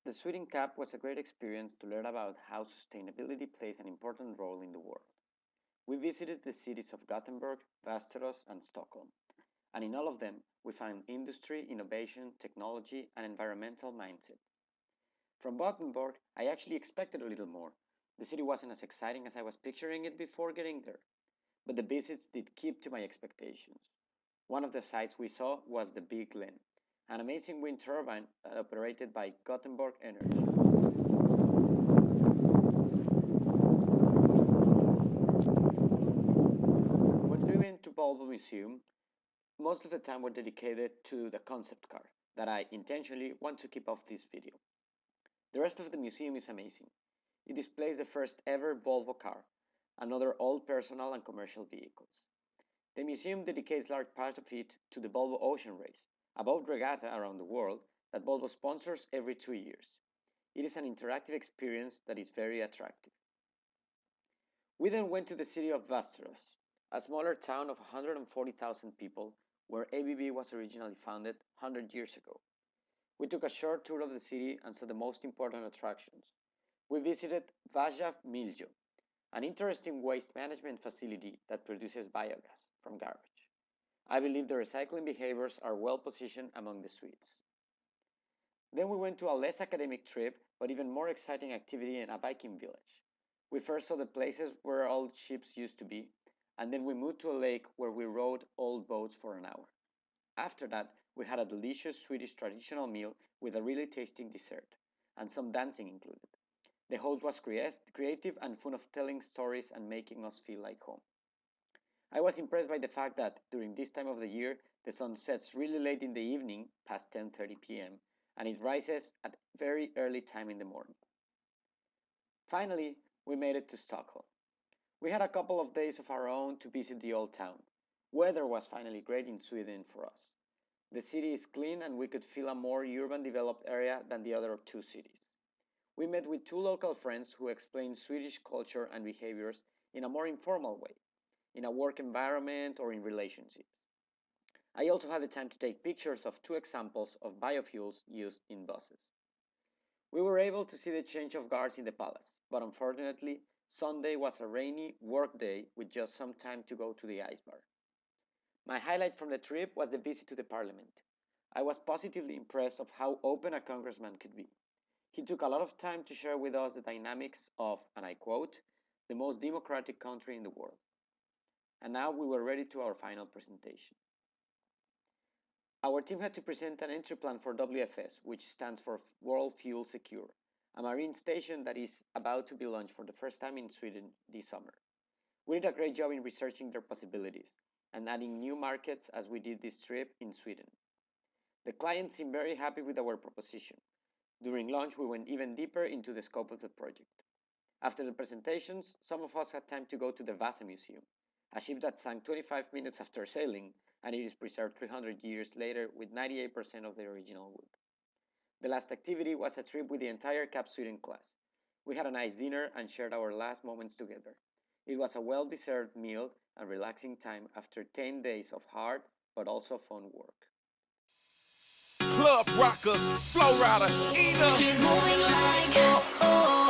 The Sweden CAP was a great experience to learn about how sustainability plays an important role in the world. We visited the cities of Gothenburg, Västerås, and Stockholm, and in all of them, we found industry, innovation, technology, and environmental mindset. From Gothenburg, I actually expected a little more. The city wasn't as exciting as I was picturing it before getting there, but the visits did keep to my expectations. One of the sites we saw was the Big Glen, an amazing wind turbine operated by Gothenburg Energy. When driving to Volvo Museum, most of the time were dedicated to the concept car that I intentionally want to keep off this video. The rest of the museum is amazing. It displays the first ever Volvo car and other all personal and commercial vehicles. The museum dedicates large part of it to the Volvo Ocean Race, a boat regatta around the world that Volvo sponsors every 2 years. It is an interactive experience that is very attractive. We then went to the city of Västerås, a smaller town of 140,000 people where ABB was originally founded 100 years ago. We took a short tour of the city and saw the most important attractions. We visited Vaja Miljo, an interesting waste management facility that produces biogas from garbage. I believe the recycling behaviors are well positioned among the Swedes. Then we went to a less academic trip, but even more exciting activity in a Viking village. We first saw the places where old ships used to be, and then we moved to a lake where we rowed old boats for an hour. After that, we had a delicious Swedish traditional meal with a really tasty dessert, and some dancing included. The host was creative and fond of telling stories and making us feel like home. I was impressed by the fact that during this time of the year, the sun sets really late in the evening, past 10:30 p.m., and it rises at very early time in the morning. Finally, we made it to Stockholm. We had a couple of days of our own to visit the old town. Weather was finally great in Sweden for us. The city is clean and we could feel a more urban developed area than the other two cities. We met with two local friends who explained Swedish culture and behaviors in a more informal way, in a work environment or in relationships. I also had the time to take pictures of two examples of biofuels used in buses. We were able to see the change of guards in the palace, but unfortunately, Sunday was a rainy work day with just some time to go to the ice bar. My highlight from the trip was the visit to the parliament. I was positively impressed of how open a congressman could be. He took a lot of time to share with us the dynamics of, and I quote, the most democratic country in the world. And now we were ready to our final presentation. Our team had to present an entry plan for WFS, which stands for World Fuel Secure, a marine station that is about to be launched for the first time in Sweden this summer. We did a great job in researching their possibilities and adding new markets as we did this trip in Sweden. The client seemed very happy with our proposition. During lunch, we went even deeper into the scope of the project. After the presentations, some of us had time to go to the Vasa Museum, a ship that sank 25 minutes after sailing, and it is preserved 300 years later with 98% of the original wood. The last activity was a trip with the entire CAP Sweden class. We had a nice dinner and shared our last moments together. It was a well-deserved meal and relaxing time after 10 days of hard but also fun work. Club rocker, flow rider, eater. She's moving like oh, oh.